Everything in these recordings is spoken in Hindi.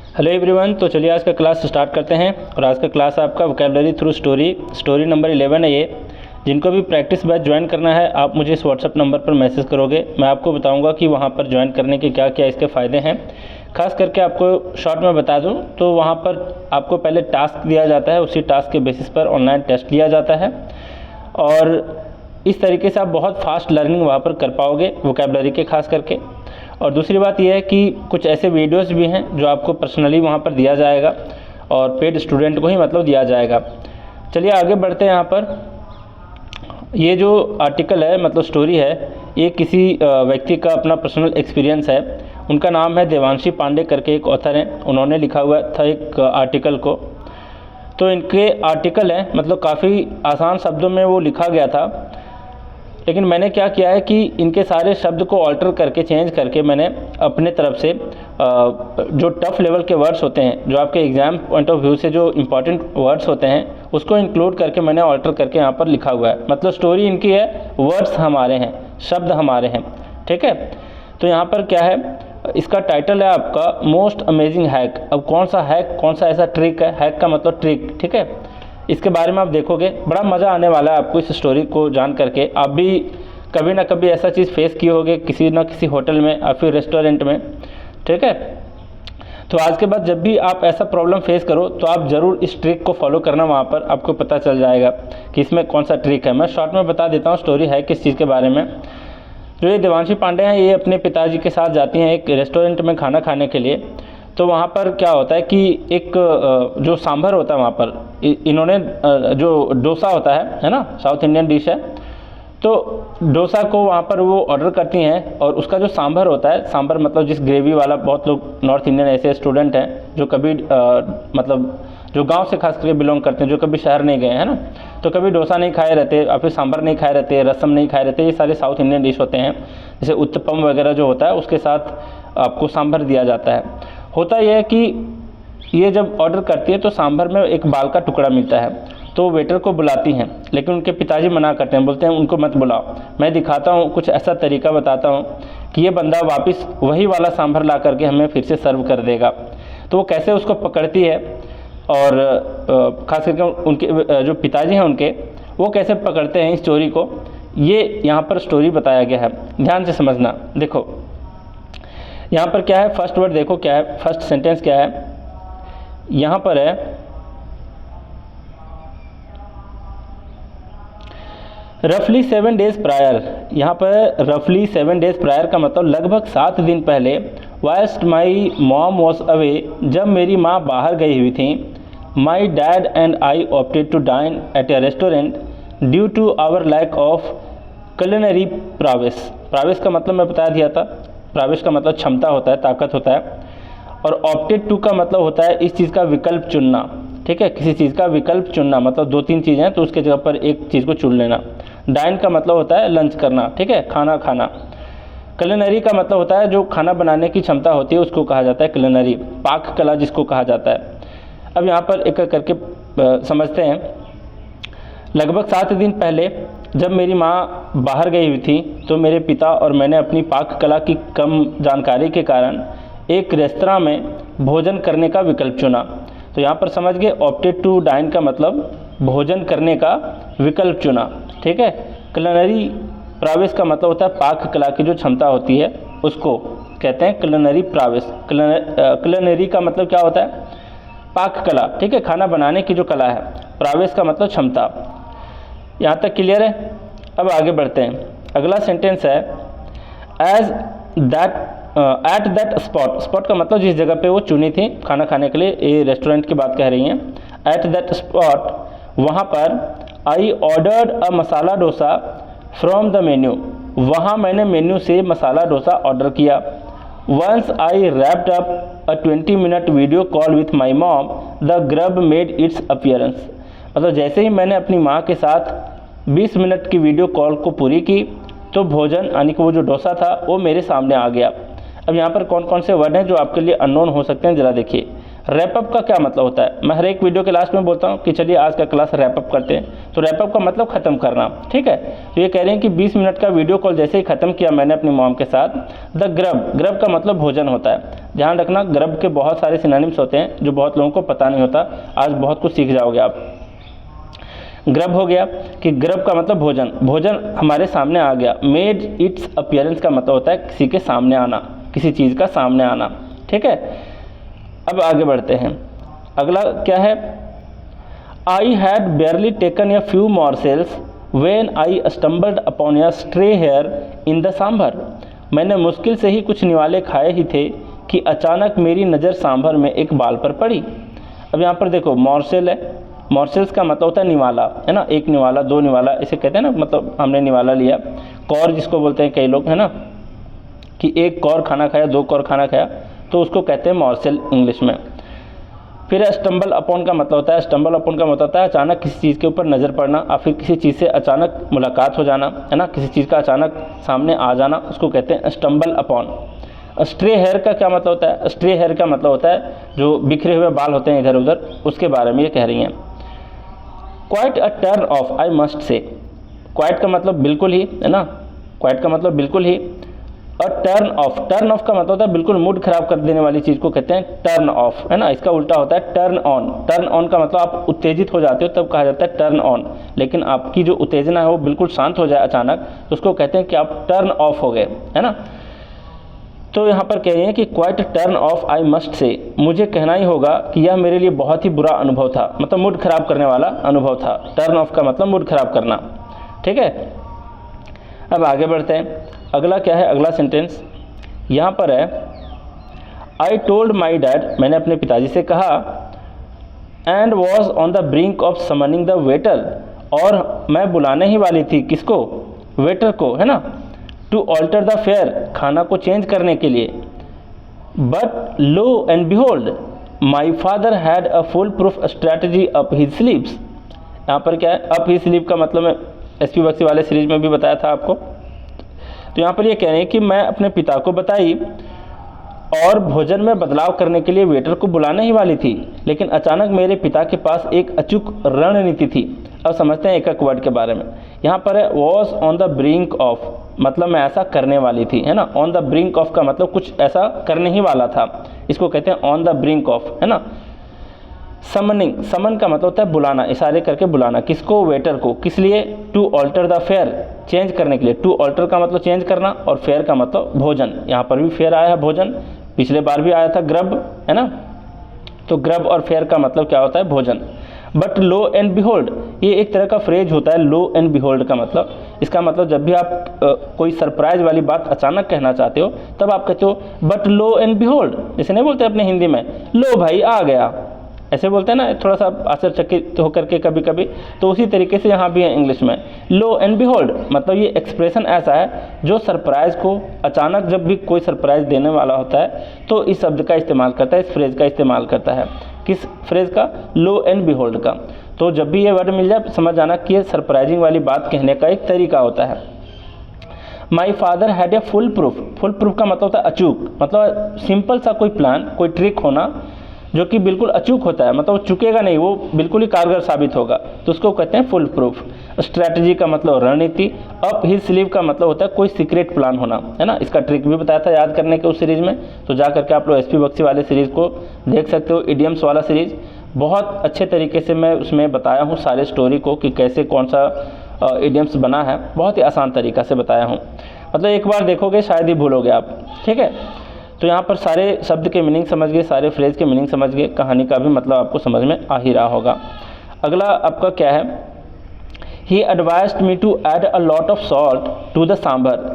Hello everyone. तो चलिए आज का क्लास स्टार्ट करते हैं। और आज का क्लास आपका वोकैबुलरी थ्रू स्टोरी नंबर 11 है ये। जिनको भी प्रैक्टिस बैच ज्वाइन करना है आप मुझे इस व्हाट्सअप नंबर पर मैसेज करोगे, मैं आपको बताऊंगा कि वहाँ पर ज्वाइन करने के क्या क्या इसके फ़ायदे हैं। खास करके आपको शॉर्ट में बता दूं तो वहाँ पर आपको पहले टास्क दिया जाता है, उसी टास्क के बेसिस पर ऑनलाइन टेस्ट लिया जाता है और इस तरीके से आप बहुत फास्ट लर्निंग वहाँ पर कर पाओगे वोकैबुलरी के खास करके। और दूसरी बात यह है कि कुछ ऐसे वीडियोस भी हैं जो आपको पर्सनली वहाँ पर दिया जाएगा और पेड स्टूडेंट को ही मतलब दिया जाएगा। चलिए आगे बढ़ते हैं। यहाँ पर ये जो आर्टिकल है मतलब स्टोरी है, ये किसी व्यक्ति का अपना पर्सनल एक्सपीरियंस है। उनका नाम है देवांशी पांडे करके एक ऑथर हैं, उन्होंने लिखा हुआ था एक आर्टिकल को। तो इनके आर्टिकल हैं मतलब काफ़ी आसान शब्दों में वो लिखा गया था, लेकिन मैंने क्या किया है कि इनके सारे शब्द को ऑल्टर करके चेंज करके मैंने अपने तरफ से जो टफ़ लेवल के वर्ड्स होते हैं, जो आपके एग्ज़ाम पॉइंट ऑफ व्यू से जो इम्पॉर्टेंट वर्ड्स होते हैं, उसको इंक्लूड करके मैंने ऑल्टर करके यहाँ पर लिखा हुआ है। मतलब स्टोरी इनकी है, वर्ड्स हमारे हैं, शब्द हमारे हैं। ठीक है, तो यहाँ पर क्या है, इसका टाइटल है आपका मोस्ट अमेजिंग हैक। अब कौन सा हैक, कौन सा ऐसा ट्रिक है, हैक का मतलब ट्रिक। ठीक है, इसके बारे में आप देखोगे, बड़ा मज़ा आने वाला है आपको इस स्टोरी को जान करके। आप भी कभी ना कभी ऐसा चीज़ फेस किए होगे किसी ना किसी होटल में या फिर रेस्टोरेंट में। ठीक है, तो आज के बाद जब भी आप ऐसा प्रॉब्लम फेस करो तो आप ज़रूर इस ट्रिक को फॉलो करना, वहाँ पर आपको पता चल जाएगा कि इसमें कौन सा ट्रिक है। मैं शॉर्ट में बता देता हूँ स्टोरी है किस चीज़ के बारे में। जो ये देवांशी पांडे हैं, ये अपने पिताजी के साथ जाती हैं एक रेस्टोरेंट में खाना खाने के लिए। तो वहाँ पर क्या होता है कि एक जो सांभर होता है वहाँ पर इन्होंने जो डोसा होता है ना, साउथ इंडियन डिश है, तो डोसा को वहाँ पर वो ऑर्डर करती हैं और उसका जो सांभर होता है, सांभर मतलब जिस ग्रेवी वाला, बहुत लोग नॉर्थ इंडियन ऐसे स्टूडेंट हैं जो कभी मतलब जो गांव से खास करके बिलोंग करते हैं, जो कभी शहर नहीं गए हैं ना, तो कभी डोसा नहीं खाए रहते या फिर सांभर नहीं खाए रहते, रसम नहीं खाए रहते। ये सारे साउथ इंडियन डिश होते हैं। जैसे उत्तपम वगैरह जो होता है उसके साथ आपको सांभर दिया जाता है। होता यह है कि ये जब ऑर्डर करती है तो सांभर में एक बाल का टुकड़ा मिलता है, तो वेटर को बुलाती हैं, लेकिन उनके पिताजी मना करते हैं, बोलते हैं उनको मत बुलाओ, मैं दिखाता हूँ कुछ ऐसा तरीका बताता हूँ कि ये बंदा वापस वही वाला सांभर ला करके हमें फिर से सर्व कर देगा। तो वो कैसे उसको पकड़ती है और ख़ास करके उनके जो पिताजी हैं उनके, वो कैसे पकड़ते हैं इस चोरी को, ये यहाँ पर स्टोरी बताया गया है। ध्यान से समझना। देखो यहाँ पर क्या है, फर्स्ट वर्ड देखो क्या है, फर्स्ट सेंटेंस क्या है। यहाँ पर है रफली 7 डेज प्रायर। यहाँ पर रफली 7 डेज प्रायर का मतलब लगभग 7 दिन पहले, whilst my mom was away, जब मेरी माँ बाहर गई हुई थी, my dad and I opted to dine at a restaurant due to our lack of culinary prowess. Prowess का मतलब मैं बता दिया था, प्रावेश का मतलब क्षमता होता है, ताकत होता है। और ऑप्टेड टू का मतलब होता है इस चीज़ का विकल्प चुनना। ठीक है, किसी चीज़ का विकल्प चुनना, मतलब 2-3 चीज़ें हैं तो उसके जगह पर एक चीज़ को चुन लेना। डाइन का मतलब होता है लंच करना, ठीक है, खाना खाना। कुलिनरी का मतलब होता है जो खाना बनाने की क्षमता होती है उसको कहा जाता है कुलिनरी, पाक कला जिसको कहा जाता है। अब यहाँ पर एक करके समझते हैं। लगभग 7 दिन पहले जब मेरी माँ बाहर गई हुई थी तो मेरे पिता और मैंने अपनी पाक कला की कम जानकारी के कारण एक रेस्तरां में भोजन करने का विकल्प चुना। तो यहाँ पर समझ गए, ऑप्टेड टू डाइन का मतलब भोजन करने का विकल्प चुना। ठीक है, कुलिनरी प्रावेश का मतलब होता है पाक कला की जो क्षमता होती है उसको कहते हैं कुलिनरी प्रावेश। कुलिनरी का मतलब क्या होता है, पाक कला। ठीक है, खाना बनाने की जो कला है। प्रावेश का मतलब क्षमता। यहाँ तक क्लियर है। अब आगे बढ़ते हैं। अगला सेंटेंस है as that at that spot. Spot का मतलब जिस जगह पे वो चुनी थी खाना खाने के लिए, ये रेस्टोरेंट की बात कह रही हैं। एट दैट स्पॉट, वहाँ पर I ordered a masala dosa from the menu. वहाँ मैंने मेन्यू से मसाला डोसा ऑर्डर किया। Once I wrapped up a 20-minute video call with my mom, the grub made its appearance. मतलब जैसे ही मैंने अपनी माँ के साथ 20 मिनट की वीडियो कॉल को पूरी की तो भोजन यानी कि वो जो डोसा था वो मेरे सामने आ गया। अब यहाँ पर कौन कौन से वर्ड हैं जो आपके लिए अननोन हो सकते हैं, ज़रा देखिए। रैपअप का क्या मतलब होता है? मैं हर एक वीडियो के लास्ट में बोलता हूँ कि चलिए आज का क्लास रैपअप करते हैं। तो रैपअप का मतलब ख़त्म करना, ठीक है। तो ये कह रहे हैं कि 20 मिनट का वीडियो कॉल जैसे ही ख़त्म किया मैंने अपनी मॉम के साथ, द ग्रब, ग्रब का मतलब भोजन होता है। ध्यान रखना, ग्रब के बहुत सारे सिनोनिम्स होते हैं जो बहुत लोगों को पता नहीं होता। आज बहुत कुछ सीख जाओगे आप। ग्रब हो गया कि ग्रब का मतलब भोजन, भोजन हमारे सामने आ गया। मेड इट्स अपीयरेंस का मतलब होता है किसी के सामने आना, किसी चीज़ का सामने आना, ठीक है। अब आगे बढ़ते हैं। अगला क्या है? I had barely taken a few morsels when I stumbled upon a stray hair in the sambar. मैंने मुश्किल से ही कुछ निवाले खाए ही थे कि अचानक मेरी नज़र सांभर में एक बाल पर पड़ी। अब यहाँ पर देखो मॉर्सेल है, मॉर्सेल्स का मतलब होता है निवाला, है ना। एक निवाला, दो निवाला, इसे कहते हैं ना, मतलब हमने निवाला लिया। कौर जिसको बोलते हैं कई लोग, है ना, कि एक कौर खाना खाया, दो कौर खाना खाया, तो उसको कहते हैं मॉर्सेल इंग्लिश में। फिर स्टम्बल अपॉन का मतलब होता है, स्टम्बल अपॉन का मतलब होता है अचानक किसी चीज़ के ऊपर नज़र पड़ना, या फिर किसी चीज़ से अचानक मुलाकात हो जाना, है ना, किसी चीज़ का अचानक सामने आ जाना, उसको कहते हैं स्टम्बल अपॉन। स्ट्रे हेयर का क्या मतलब होता है? स्ट्रे हेयर का मतलब होता है जो बिखरे हुए बाल होते हैं इधर उधर, उसके बारे में ये कह रही हैं। Quite a turn off I must say, quite का मतलब बिल्कुल ही, है ना, क्वाइट का मतलब बिल्कुल ही। और टर्न ऑफ, टर्न ऑफ का मतलब होता है बिल्कुल मूड खराब कर देने वाली चीज़ को कहते हैं टर्न ऑफ, है ना। इसका उल्टा होता है टर्न ऑन। टर्न ऑन का मतलब आप उत्तेजित हो जाते हो तब कहा जाता है टर्न ऑन, लेकिन आपकी जो उत्तेजना है वो बिल्कुल शांत हो जाए अचानक, तो उसको कहते हैं कि आप टर्न ऑफ हो गए, है ना। तो यहाँ पर कह रही हैं कि quite turn off I must say, मुझे कहना ही होगा कि यह मेरे लिए बहुत ही बुरा अनुभव था, मतलब मूड खराब करने वाला अनुभव था। टर्न ऑफ का मतलब मूड खराब करना, ठीक है। अब आगे बढ़ते हैं। अगला क्या है? अगला सेंटेंस यहाँ पर है, आई टोल्ड माई डैड, मैंने अपने पिताजी से कहा, and was on the brink of summoning the waiter, और मैं बुलाने ही वाली थी किसको? वेटर को, है ना, टू ऑल्टर द फेयर, खाना को चेंज करने के लिए। But low and behold my father had a full proof strategy up his sleeves. यहाँ पर क्या है? अप हिज स्लीव का मतलब मैं एसपी बक्सी वाले सीरीज में भी बताया था आपको। तो यहाँ पर ये कह रहे हैं कि मैं अपने पिता को बताई और भोजन में बदलाव करने के लिए वेटर को बुलाने ही वाली थी, लेकिन अचानक मेरे पिता के पास एक अचूक रणनीति थी। अब समझते हैं एक एक वर्ड के बारे में। यहाँ पर है was on the brink of, मतलब मैं ऐसा करने वाली थी, है ना। ऑन द ब्रिंक ऑफ का मतलब कुछ ऐसा करने ही वाला था, इसको कहते हैं ऑन द ब्रिंक ऑफ, है ना। समनिंग, समन का मतलब होता है बुलाना, इशारे करके बुलाना, किसको? वेटर को। किस लिए? To alter the fare, change करने के लिए। टू ऑल्टर का मतलब चेंज करना, और फेयर का मतलब भोजन। यहाँ पर भी फेयर आया है भोजन, पिछले बार भी आया था ग्रब, है ना। तो ग्रब और फेयर का मतलब क्या होता है? भोजन। बट लो एंड बिहोल्ड, ये एक तरह का फ्रेज होता है, लो एंड बिहोल्ड का मतलब। इसका मतलब जब भी आप कोई सरप्राइज वाली बात अचानक कहना चाहते हो तब आप कहते हो बट लो एंड बिहोल्ड। जैसे नहीं बोलते अपने हिंदी में, लो भाई आ गया, ऐसे बोलते हैं ना, थोड़ा सा आश्चर्यचकित होकर के कभी कभी। तो उसी तरीके से यहाँ भी है इंग्लिश में, लो एंड बिहोल्ड, मतलब ये एक्सप्रेशन ऐसा है जो सरप्राइज़ को, अचानक जब भी कोई सरप्राइज़ देने वाला होता है तो इस शब्द का इस्तेमाल करता है, इस फ्रेज़ का इस्तेमाल करता है। किस फ्रेज़ का? लो एंड बिहोल्ड का। तो जब भी ये वर्ड मिल जाए समझ जाना कि ये सरप्राइजिंग वाली बात कहने का एक तरीका होता है। My father had a full proof, full proof का मतलब होता है अचूक, मतलब सिंपल सा कोई प्लान, कोई ट्रिक होना जो कि बिल्कुल अचूक होता है, मतलब वो चुकेगा नहीं, वो बिल्कुल ही कारगर साबित होगा, तो उसको कहते हैं फुल प्रूफ। स्ट्रैटेजी का मतलब रणनीति। अप हिज स्लीव का मतलब होता है कोई सीक्रेट प्लान होना, है ना। इसका ट्रिक भी बताया था याद करने के उस सीरीज़ में, तो जा करके आप लोग एसपी बक्सी वाले सीरीज़ को देख सकते हो। इडियम्स वाला सीरीज़ बहुत अच्छे तरीके से मैं उसमें बताया हूँ सारे स्टोरी को कि कैसे कौन सा इडियम्स बना है, बहुत ही आसान तरीक़ा से बताया हूँ। मतलब एक बार देखोगे शायद ही भूलोगे आप, ठीक है। तो यहाँ पर सारे शब्द के मीनिंग समझ गए, सारे फ्रेज के मीनिंग समझ गए, कहानी का भी मतलब आपको समझ में आ ही रहा होगा। अगला आपका क्या है? He advised me to add a lot of salt to the sambar,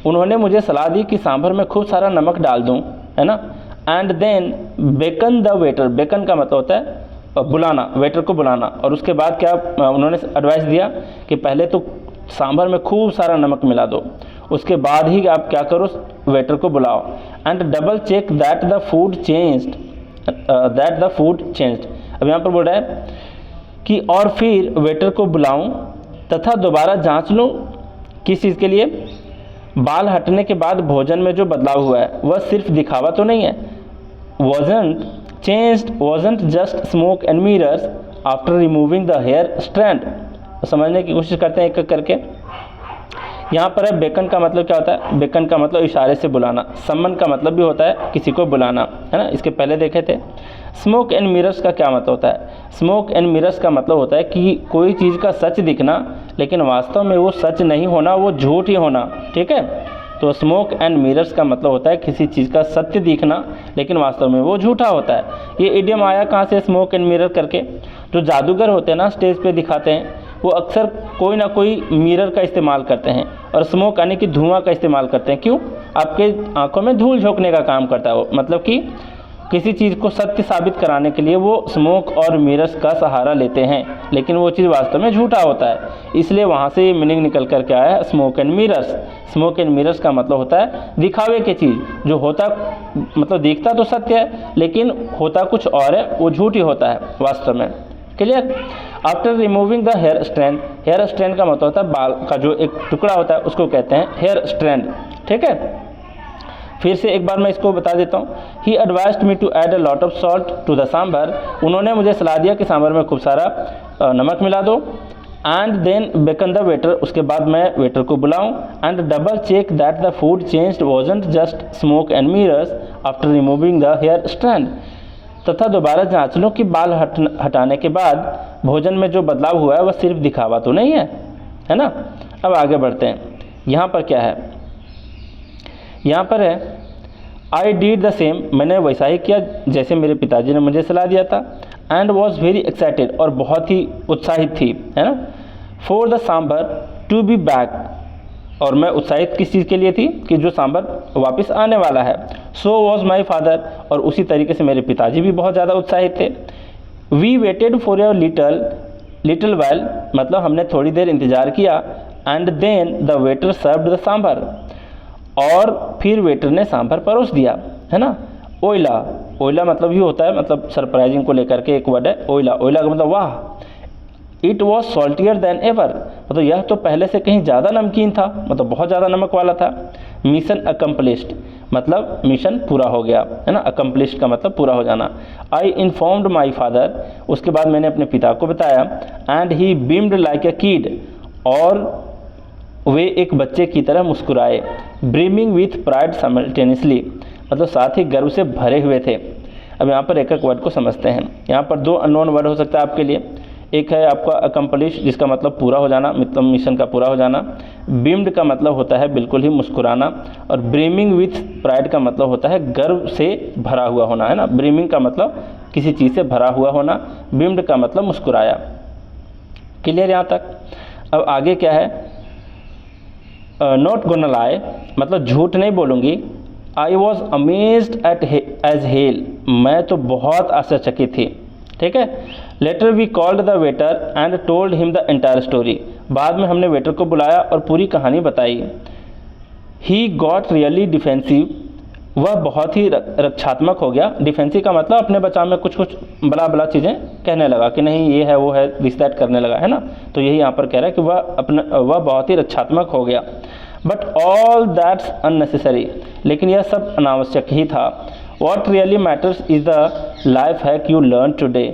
उन्होंने मुझे सलाह दी कि सांभर में खूब सारा नमक डाल दूँ, है ना। And then beckon the waiter, beckon का मतलब होता है बुलाना, वेटर को बुलाना। और उसके बाद क्या उन्होंने एडवाइस दिया कि पहले तो सांभर में खूब सारा नमक मिला दो, उसके बाद ही आप क्या करो? वेटर को बुलाओ। And double check that the food changed, that the food changed. अब यहाँ पर बोल रहा है कि और फिर वेटर को बुलाऊं तथा दोबारा जांच लूं, किस चीज़ के लिए? बाल हटने के बाद भोजन में जो बदलाव हुआ है वह सिर्फ दिखावा तो नहीं है, wasn't changed wasn't just smoke and mirrors after removing the hair strand। समझने की कोशिश करते हैं एक एक करके। यहाँ पर है बेकन का मतलब क्या होता है? बेकन का मतलब इशारे से बुलाना। सम्मन का मतलब भी होता है किसी को बुलाना, है ना, इसके पहले देखे थे। स्मोक एंड मिरर्स का क्या मतलब होता है? स्मोक एंड मिरर्स का मतलब होता है कि कोई चीज़ का सच दिखना लेकिन वास्तव में वो सच नहीं होना, वो झूठ ही होना। ठीक है, तो स्मोक एंड मिरर्स का मतलब होता है किसी चीज़ का सत्य दिखना लेकिन वास्तव में वो झूठा होता है। ये इडियम आया कहाँ से? स्मोक एंड मिरर करके। जो जादूगर होते हैं ना, स्टेज पे दिखाते हैं, वो अक्सर कोई ना कोई मिरर का इस्तेमाल करते हैं और स्मोक यानी कि धुआं का इस्तेमाल करते हैं। क्यों? आपके आंखों में धूल झोंकने का काम करता है वो, मतलब कि किसी चीज़ को सत्य साबित कराने के लिए वो स्मोक और मिरर्स का सहारा लेते हैं, लेकिन वो चीज़ वास्तव में झूठा होता है। इसलिए वहाँ से ये मीनिंग निकल कर के आया है smoke and mirrors. Smoke and mirrors का मतलब होता है दिखावे की चीज़, जो होता मतलब दिखता तो सत्य है लेकिन होता कुछ और है, वो झूठ ही होता है वास्तव में। Clear? After removing the hair strand, hair strand का मतलब होता है बाल का जो एक टुकड़ा होता है उसको कहते हैं हेयर स्ट्रैंड। ठीक है, फिर से एक बार मैं इसको बता देता हूँ। He advised me to add a lot of salt to the sambar, उन्होंने मुझे सलाह दिया कि सांभर में खूब सारा नमक मिला दो। And then beckon the waiter, उसके बाद मैं वेटर को बुलाऊं। And double check that the food changed wasn't just smoke and mirrors after removing the hair strand, तथा दोबारा जांच लो कि बाल हटाने के बाद भोजन में जो बदलाव हुआ है वह सिर्फ दिखावा तो नहीं है ना। अब आगे बढ़ते हैं। यहाँ पर क्या है? यहाँ पर है आई डिड द सेम, मैंने वैसा ही किया जैसे मेरे पिताजी ने मुझे सलाह दिया था। एंड वॉज वेरी एक्साइटेड, और बहुत ही उत्साहित थी, है ना, for the sambar to be back, और मैं उत्साहित किस चीज़ के लिए थी? कि जो सांभर वापस आने वाला है। सो वॉज माई फादर, और उसी तरीके से मेरे पिताजी भी बहुत ज़्यादा उत्साहित थे। We waited for your little while, मतलब हमने थोड़ी देर इंतज़ार किया। And then the waiter served the sambar, और फिर वेटर ने सांभर परोस दिया, है ना। ओइला, ओइला मतलब ही होता है, मतलब सरप्राइजिंग को लेकर के एक वर्ड है ओइला। ओइला का मतलब वाह। इट वॉज सॉल्टियर देन एवर, मतलब यह तो पहले से कहीं ज़्यादा नमकीन था, मतलब बहुत ज़्यादा नमक वाला था। मिशन अकम्पलिश्ड, मतलब मिशन पूरा हो गया, है ना। अकम्पलिश्ड का मतलब पूरा हो जाना। आई इन्फॉर्म्ड माई फादर, उसके बाद मैंने अपने पिता को बताया। And he beamed like a kid, और वे एक बच्चे की तरह मुस्कुराए। ब्रीमिंग विथ प्राइड साइमल्टेनियसली, मतलब साथ ही गर्व से भरे हुए थे। अब यहाँ पर एक एक वर्ड को समझते हैं। यहाँ पर दो अननोन वर्ड हो सकता है आपके लिए। एक है आपका अकम्पलिश, जिसका मतलब पूरा हो जाना, मतलब मिशन का पूरा हो जाना। बीम्ड का मतलब होता है बिल्कुल ही मुस्कुराना, और ब्रीमिंग विथ प्राइड का मतलब होता है गर्व से भरा हुआ होना, है ना। ब्रीमिंग का मतलब किसी चीज़ से भरा हुआ होना, बीम्ड का मतलब मुस्कुराया। क्लियर यहाँ तक? अब आगे क्या है? नॉट गोना लाई, मतलब झूठ नहीं बोलूँगी। I was amazed at as hell, मैं तो बहुत आश्चर्यचकित थी। ठीक है। Later we called the waiter and told him the entire story, बाद में हमने वेटर को बुलाया और पूरी कहानी बताई। ही गॉट रियली डिफेंसिव, वह बहुत ही रक्षात्मक हो गया। डिफेंसिव का मतलब अपने बचाव में कुछ बला बला चीज़ें कहने लगा कि नहीं ये है वो है, दिस दैट करने लगा, है ना। तो यही यहाँ पर कह रहा है कि वह बहुत ही रक्षात्मक हो गया। बट ऑल दैट्स अननेसेसरी, लेकिन यह सब अनावश्यक ही था। What really matters is the life hack you learn today,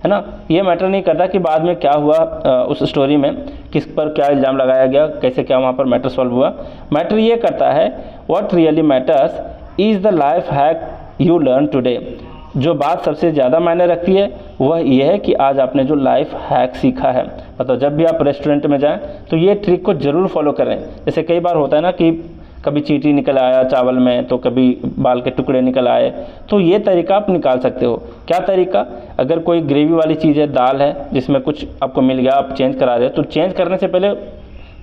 है ना। ये मैटर नहीं करता कि बाद में क्या हुआ उस स्टोरी में, किस पर क्या इल्ज़ाम लगाया गया, कैसे क्या वहाँ पर मैटर सॉल्व हुआ। मैटर ये करता है what really matters is the life hack you learn today, जो बात सबसे ज़्यादा मायने रखती है वह यह है कि आज आपने जो लाइफ हैक सीखा है। मतलब जब भी आप रेस्टोरेंट में जाएं तो ये ट्रिक को ज़रूर फॉलो करें। जैसे कई बार होता है ना कि कभी चींटी निकल आया चावल में, तो कभी बाल के टुकड़े निकल आए, तो ये तरीका आप निकाल सकते हो। क्या तरीका? अगर कोई ग्रेवी वाली चीज़ है, दाल है जिसमें कुछ आपको मिल गया, आप चेंज करा रहे हो, तो चेंज करने से पहले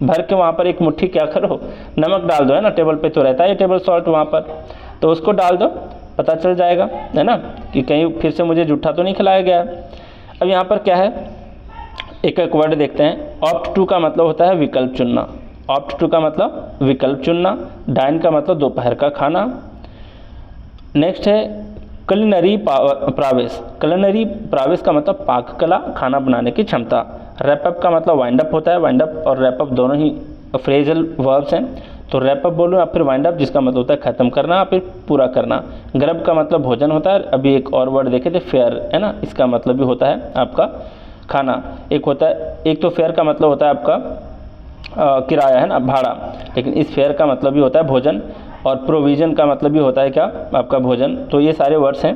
भर के वहाँ पर एक मुट्ठी क्या करो, नमक डाल दो, है ना। टेबल पे तो रहता है टेबल सॉल्ट वहाँ पर, तो उसको डाल दो, पता चल जाएगा, है ना, कि कहीं फिर से मुझे जूठा तो नहीं खिलाया गया। अब यहाँ पर क्या है, एक एक वर्ड देखते हैं। ऑप्ट टू का मतलब होता है विकल्प चुनना। ऑप्ट टू का मतलब विकल्प चुनना। डाइन का मतलब दोपहर का खाना। नेक्स्ट है कुलिनरी प्रावेश। कुलिनरी प्रावेश का मतलब पाक कला, खाना बनाने की क्षमता। रैप अप का मतलब वाइंड अप होता है। वाइंड अप और रैप अप दोनों ही फ्रेजल वर्ब्स हैं। तो रैप अप बोलूँ या फिर वाइंड अप, जिसका मतलब होता है ख़त्म करना या फिर पूरा करना। ग्रब का मतलब भोजन होता है। अभी एक और वर्ड देखे थे फेयर, है ना, इसका मतलब भी होता है आपका खाना। एक होता है, एक तो फेयर का मतलब होता है आपका किराया, है ना, भाड़ा, लेकिन इस फेयर का मतलब भी होता है भोजन, और प्रोविज़न का मतलब भी होता है क्या, आपका भोजन। तो ये सारे वर्ड्स हैं।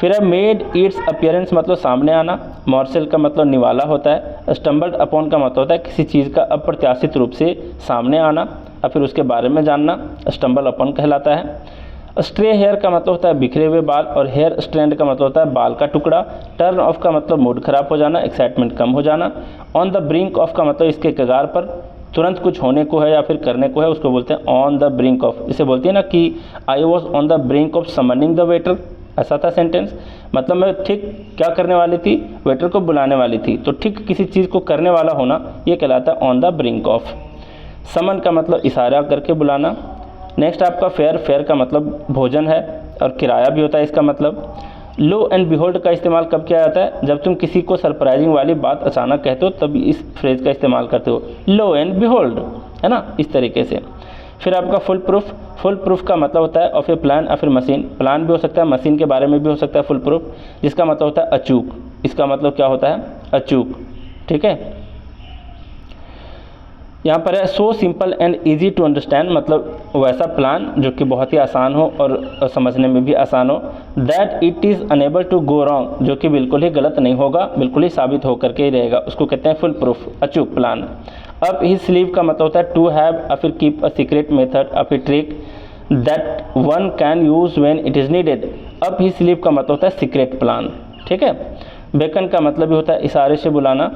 फिर है मेड इट्स अपीयरेंस, मतलब सामने आना। मॉर्सल का मतलब निवाला होता है। स्टम्बल्ड अपॉन का मतलब होता है किसी चीज़ का अप्रत्याशित रूप से सामने आना या फिर उसके बारे में जानना, स्टम्बल अपॉन कहलाता है। स्ट्रे हेयर का मतलब होता है बिखरे हुए बाल, और हेयर स्ट्रैंड का मतलब होता है बाल का टुकड़ा। टर्न ऑफ का मतलब मूड खराब हो जाना, एक्साइटमेंट कम हो जाना। ऑन द ब्रिंक ऑफ का मतलब इसके कगार पर, तुरंत कुछ होने को है या फिर करने को है, उसको बोलते हैं ऑन द ब्रिंक ऑफ। इसे बोलती है ना कि I was on the brink of summoning the waiter, ऐसा था सेंटेंस। मतलब मैं ठीक क्या करने वाली थी, वेटर को बुलाने वाली थी। तो ठीक किसी चीज़ को करने वाला होना, ये कहलाता है ऑन द ब्रिंक ऑफ। समन का मतलब इशारा करके बुलाना। नेक्स्ट आपका फेयर, फेयर का मतलब भोजन है और किराया भी होता है इसका मतलब। लो एंड बिहोल्ड का इस्तेमाल कब किया जाता है, जब तुम किसी को सरप्राइजिंग वाली बात अचानक कहते हो तब इस फ्रेज का इस्तेमाल करते हो, लो एंड बिहोल्ड, है ना, इस तरीके से। फिर आपका फुल प्रूफ, फुल प्रूफ का मतलब होता है ऑफ ए प्लान या फिर मशीन। प्लान भी हो सकता है, मशीन के बारे में भी हो सकता है फुल प्रूफ, जिसका मतलब होता है अचूक। इसका मतलब क्या होता है, अचूक, ठीक है। यहाँ पर है so simple and easy to understand, मतलब वैसा प्लान जो कि बहुत ही आसान हो और समझने में भी आसान हो। That it is unable to go wrong, जो कि बिल्कुल ही गलत नहीं होगा, बिल्कुल ही साबित होकर के ही रहेगा, उसको कहते हैं फुल प्रूफ, अचूक प्लान। अप ही स्लीव का मतलब होता है टू हैव या फिर कीप अ सीक्रेट मेथड या फिर trick that one can use when it is needed. Up he sleeve का मतलब होता है सीक्रेट प्लान, ठीक है। बेकन का मतलब भी होता है इशारे से बुलाना।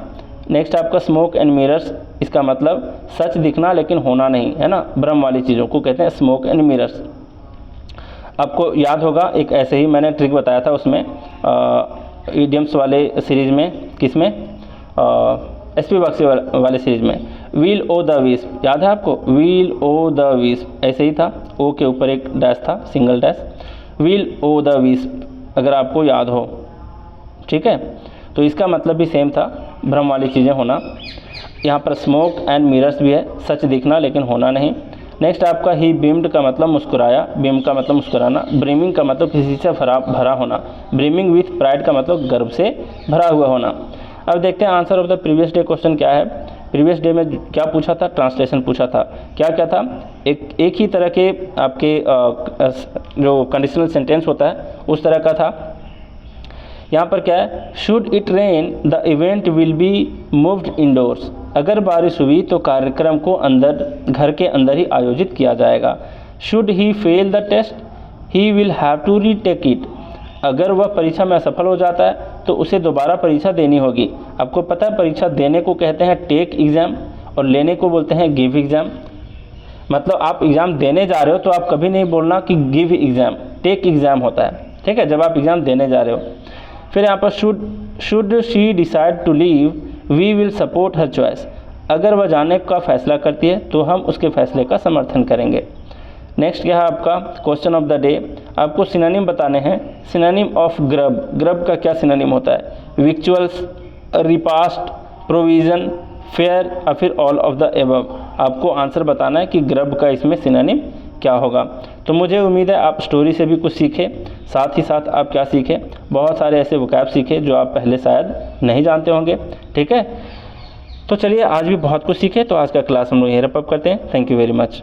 नेक्स्ट आपका स्मोक एंड मिरर्स, इसका मतलब सच दिखना लेकिन होना नहीं, है ना, भ्रम वाली चीज़ों को कहते हैं स्मोक एंड मिरर्स। आपको याद होगा एक ऐसे ही मैंने ट्रिक बताया था उसमें इडियम्स वाले सीरीज़ में, किसमें, एसपी बक्सी वाले सीरीज़ में, व्हील ओ द विस्प, याद है आपको, व्हील ओ द विस्प, ऐसे ही था, ओ के ऊपर एक डैश था, single dash, will o' the wisp, अगर आपको याद हो, ठीक है। तो इसका मतलब भी सेम था, भ्रम वाली चीज़ें होना। यहाँ पर स्मोक एंड मिरर्स भी है, सच दिखना लेकिन होना नहीं। नेक्स्ट आपका ही बीम्ड का मतलब मुस्कुराया, बीम का मतलब मुस्कुराना। ब्रीमिंग का मतलब किसी से भरा होना। ब्रीमिंग विथ प्राइड का मतलब गर्व से भरा हुआ होना। अब देखते हैं answer of the previous day question क्या है। प्रीवियस डे में क्या पूछा था, ट्रांसलेशन पूछा था। क्या क्या था, एक ही तरह के आपके जो कंडीशनल सेंटेंस होता है उस तरह का था। यहाँ पर क्या है, should it rain the event will be moved indoors, अगर बारिश हुई तो कार्यक्रम को अंदर, घर के अंदर ही आयोजित किया जाएगा। Should he fail the test he will have to retake it, अगर वह परीक्षा में असफल हो जाता है तो उसे दोबारा परीक्षा देनी होगी। आपको पता है परीक्षा देने को कहते हैं टेक एग्ज़ाम और लेने को बोलते हैं गिव एग्ज़ाम। मतलब आप एग्ज़ाम देने जा रहे हो तो आप कभी नहीं बोलना कि गिव एग्ज़ाम, टेक एग्ज़ाम होता है, ठीक है, जब आप एग्ज़ाम देने जा रहे हो। फिर यहाँ पर should she decide to leave we will support her choice, अगर वह जाने का फैसला करती है तो हम उसके फैसले का समर्थन करेंगे। नेक्स्ट क्या है आपका क्वेश्चन ऑफ द डे, आपको सिनोनिम बताने हैं। सिनोनिम ऑफ ग्रब, ग्रब का क्या सिनोनिम होता है, विक्चुअल्स, रिपास्ट, प्रोविज़न, फेयर या फिर ऑल ऑफ द एबव। आपको आंसर बताना है कि ग्रब का इसमें सिनोनिम क्या होगा। तो मुझे उम्मीद है आप स्टोरी से भी कुछ सीखे, साथ ही साथ आप क्या सीखे, बहुत सारे ऐसे वोकैब सीखे जो आप पहले शायद नहीं जानते होंगे, ठीक है। तो चलिए आज भी बहुत कुछ सीखे, तो आज का क्लास हम लोग यहीं रैप अप करते हैं। Thank you very much.